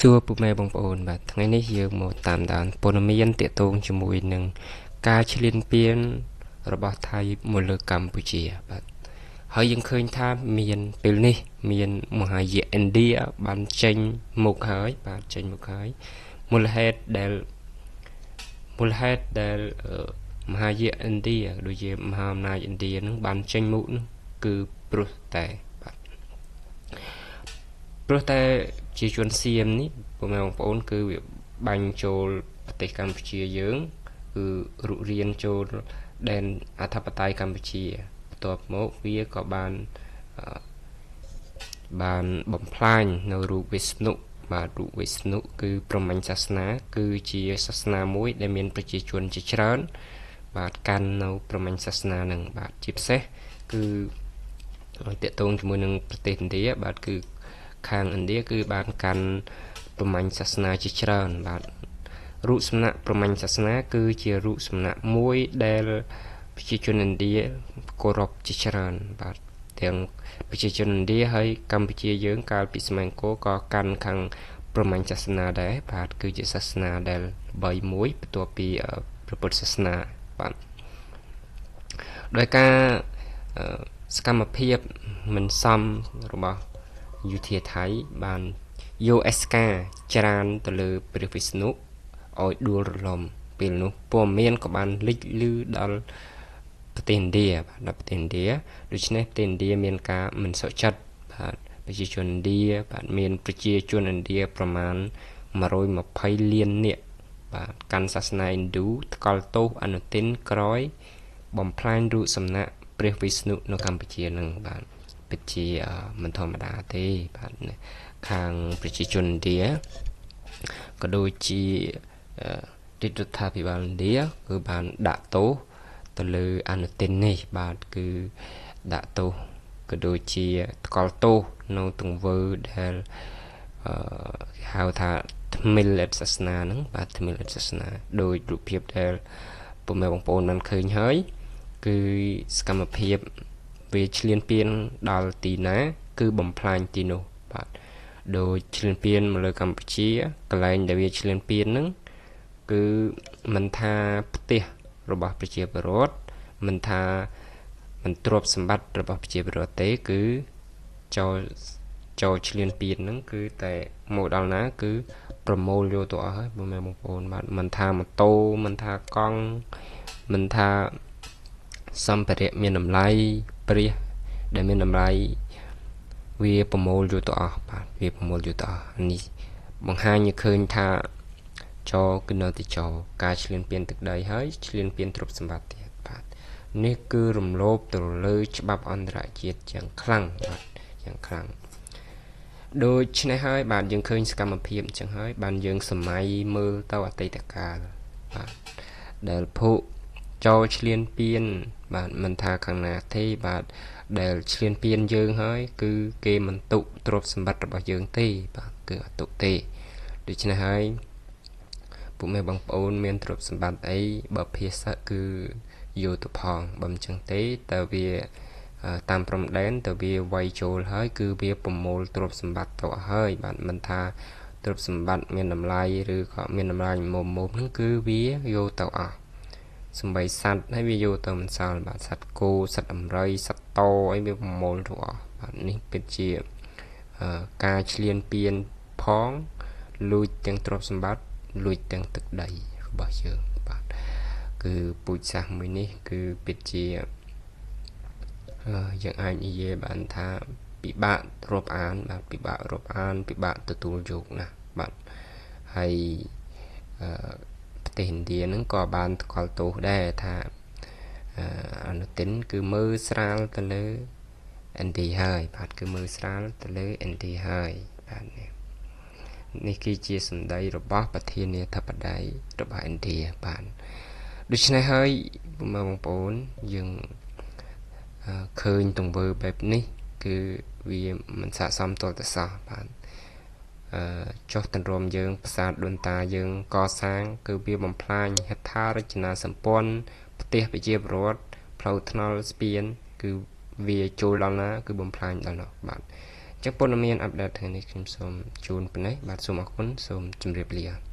សួរពុកម៉ែបងប្អូនបាទថ្ងៃនេះយើងមកតាមដានព័ត៌មានទាក់ទងជាមួយនឹងការឈ្លានពានរបស់ថៃមកលើកម្ពុជាបាទហើយយើងឃើញថាមានពេលនេះមានមហាយៈឥណ្ឌាបានចេញមុខហើយបាទចេញមុខហើយមូលហេតុដែលមហាយៈឥណ្ឌាដូចជាមហាអំណាចឥណ្ឌានឹងបានចេញមុខនោះគឺព្រោះតែជាជនសៀមនេះពុកម៉ែបងប្អូនគឺវាបាញ់ចូលប្រទេសកម្ពុជាយើងគឺរុករានចូលដែនអធិបតេយ្យកម្ពុជាបន្ទាប់មកវាក៏បានបំផ្លាញនៅរូបវិស្ណុបាទរូបវិស្ណុគឺព្រហ្មញ្ញសាសនាគឺជាសាសនាមួយដែលមានប្រជាជនជាច្រើនបាទកាន់នៅព្រហ្មញ្ញសាសនានឹងបាទជាពិសេសគឺទាក់ទងជាមួយនឹងប្រទេសឥណ្ឌាបាទគឺខាងឥណ្ឌាគឺបានកាន់ព្រហ្មញ្ញសាសនាជាច្រើនបាទរូបសំណាកព្រហ្មញ្ញសាសនាគឺជារូបសំណាកមួយដែលប្រជាជនឥណ្ឌាគោរពជាច្រើនបាទទាំងប្រជាជនឥណ្ឌាហើយកម្ពុជាយើងកាលពីសម័យអង្គរក៏កាន់ខាងព្រហ្មញ្ញសាសនាដែរបាទគឺជាសាសនាដែលល្បីមួយបន្ទាប់ពីព្រះពុទ្ធសាសនាបាទដោយការសកម្មភាពមិនសមរបស់យុធាថៃបានយកអេសកាច្រានទៅលើព្រះវិស្ណុឲ្យដួលរលំពេលនោះព័ត៌មានក៏បានលេចលឺដល់ប្រទេសឥណ្ឌាបាទដល់ប្រទេសឥណ្ឌាដូច្នេះប្រទេសឥណ្ឌាមានការមិនសុខចិត្តបាទប្រជាជនឥណ្ឌាបាទមានប្រជាជនឥណ្ឌាប្រមាណ120លាននាក់បាទកាន់សាសនាឥណ្ឌូថ្កល់ទោសអនុទិនក្រោយបំផ្លាញរូបសំណាកព្រះវិស្ណុនៅកម្ពុជានឹងបាទពិតជាមិនធម្មតាទេបាទខាងប្រជាជនឥណ្ឌាក៏ដូចជារដ្ឋាភិបាលឥណ្ឌាគឺបានដាក់ទោសទៅលើអនុទិននេះបាទគឺដាក់ទោសក៏ដូចជាថ្កល់ទោសនៅទង្វើដែលគេហៅថាថ្មិលសាសនាហ្នឹងបាទថ្មិលសាសនាដោយរូបភាពដែលពុកម៉ែបងប្អូនបានឃើញហើយគឺសកម្មភាពវាឈ្លានពានដល់ទីណាគឺបំផ្លាញទីនោះបាទដោយឈ្លានពានមកលើកម្ពុជាកន្លែងដែលវាឈ្លានពានហ្នឹងគឺមិនថាផ្ទះរបស់ប្រជាពលរដ្ឋមិនថាមិនទ្រព្យសម្បត្តិរបស់ប្រជាពលរដ្ឋទេគឺចូលឈ្លានពានហ្នឹងគឺតែមកដល់ណាគឺប្រមូលយកទៅអស់ហើយបងប្អូនបាទមិនថាម៉ូតូមិនថាកង់មិនថាសម្ភារៈមានតម្លៃព្រះដែលមានតម្លៃវាប្រមូលយកទៅអស់បាទវាប្រមូលយកទៅអស់នេះបង្ហាញឲ្យឃើញថាគឺនៅតែការឈ្លានពានទឹកដីហើយឈ្លានពានទ្រព្យសម្បត្តិទៀតបាទនេះគឺរំលោភទៅលើច្បាប់អន្តរជាតិយ៉ាងខ្លាំងបាទយ៉ាងខ្លាំងដូច្នេះហើយបាទយើងឃើញសកម្មភាពអញ្ចឹងហើយបានយើងសម័យមើលទៅអតីតកាលបាទដែលភុចូលឈ្លានពានបាទមិនថាខាងណាទេបាទដែលឈ្លានពានយើងហើយគឺគេមិនទុកទ្រព្យសម្បត្តិរបស់យើងទេបាទគឺអត់ទុកទេដូច្នេះហើយពុកម៉ែបងប្អូនមានទ្រព្យសម្បត្តិអីបើភាសៈគឺយកទៅផងបើមិនចឹងទេតើវាតាមព្រំដែនតើវាវាយចូលហើយគឺវាប្រមូលទ្រព្យសម្បត្តិទៅហើយបាទមិនថាទ្រព្យសម្បត្តិមានតម្លៃឬក៏មានតម្លៃមុំហ្នឹងគឺវាយកទៅអស់សំបីសัตว์ហើយវាយកទៅមិនសល់បាទសัตว์គោសัตว์ដំរីសัตว์តអីវាប្រមូលទៅអស់បាទនេះពិតជាការឈ្លានពានផងលួចទាំងទ្រព្យសម្បត្តិលួចទាំងទឹកដីរបស់យើងបាទគឺពូជសាសន៍មួយនេះគឺពិតជាយើងអាចនិយាយបានថាពិបាករាប់អានបាទពិបាករកអានពិបាកទទួលយកណាបាទហើយប្រទេសឥណ្ឌាហ្នឹងក៏បានថ្កល់ទោសដែរថាអនុទិនគឺមើលស្រាលទៅលើឥណ្ឌាហើយបាទគឺមើលស្រាលទៅលើឥណ្ឌាហើយបាទនេះគឺជាសម្ដីរបស់ប្រធានាធិបតីរបស់ឥណ្ឌាបាទដូច្នេះហើយបងប្អូនយើងឃើញទង្វើបែបនេះគឺវាមិនស័ក្តិសមទាល់តែសោះបាទចុះទន្ទ្រាំយើងប្រាសាទដូនតាយើងកសាងគឺវាបំផ្លាញហេដ្ឋារចនាសម្ព័ន្ធផ្ទះប្រជាពលរដ្ឋផ្លូវថ្នល់ស្ពានគឺវាចូលដល់ណាគឺបំផ្លាញដល់នោះបាទអ ចឹងព័ត៌មានអាប់ដេតថ្ងៃនេះខ្ញុំសូមជូនប៉ុណ្ណេះបាទសូមអរគុណសូមជម្រាបលា